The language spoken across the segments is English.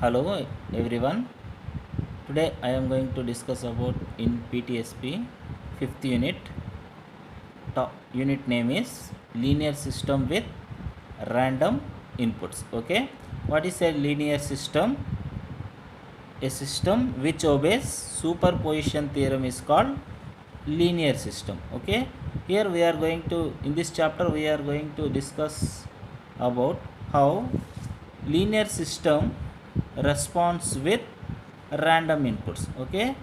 Hello everyone. Today I am going to discuss about in PTSP 5th unit. Unit name is linear system with random inputs. Okay, what is a linear system? A system which obeys superposition theorem is called linear system. Okay, here we are going to, in this chapter we are going to discuss about how linear system responds with random inputs. Okay,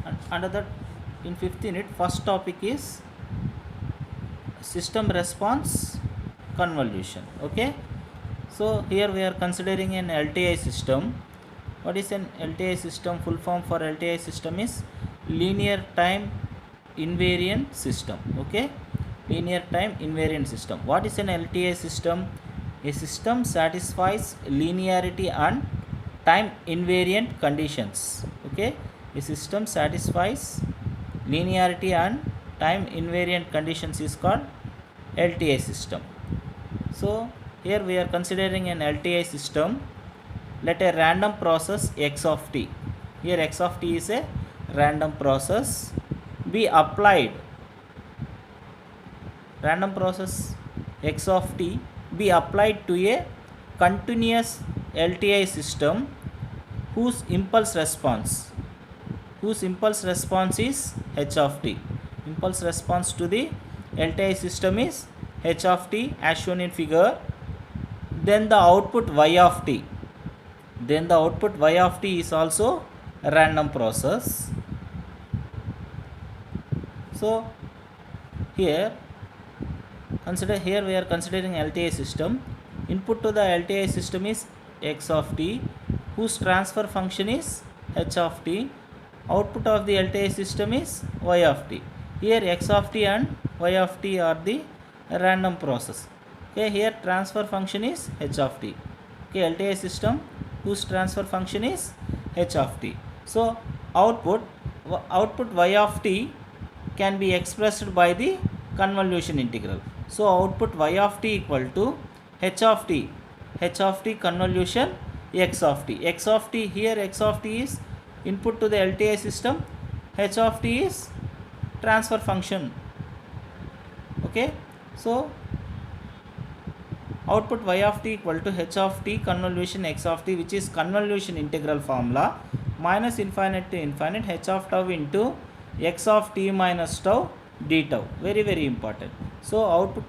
and under that, in 5th unit, first topic is system response convolution. Okay, so here we are considering an LTI system. What is an LTI system? Full form for LTI system is linear time invariant system. Okay, linear time invariant system. What is an LTI system? A system satisfies linearity and time invariant conditions. Okay, a system satisfies linearity and time invariant conditions is called LTI system. So here we are considering an LTI system. Let a random process x of t, here x of t is a random process, be applied, random process x of t be applied to a continuous LTI system whose impulse response is h of t. Impulse response to the LTI system is h of t as shown in figure. Then the output y of t, is also a random process. So here we are considering LTI system. Input to the LTI system is x of t whose transfer function is h of t. Output of the LTI system is y of t. Here x of t and y of t are the random process. Okay, here transfer function is h of t. Okay, LTI system whose transfer function is h of t. So output y of t can be expressed by the convolution integral. So output y of t equal to h of t convolution x of t. X of t, here x of t is input to the LTI system, h of t is transfer function. Okay, so output y of t equal to h of t convolution x of t, which is convolution integral formula, minus infinite to infinite h of tau into x of t minus tau d tau. Very important. So output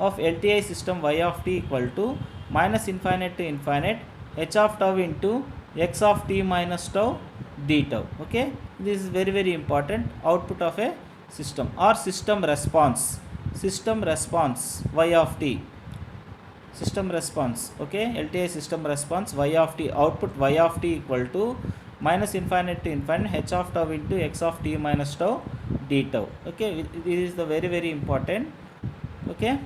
of LTI system y of t equal to minus infinite to infinite h of tau into x of t minus tau d tau. Okay, this is very important. Output of a system or system response y of t, system response. Okay, LTI system response y of t, output y of t equal to minus infinite to infinite h of tau into x of t minus tau d tau. Okay, this is the very important. Okay.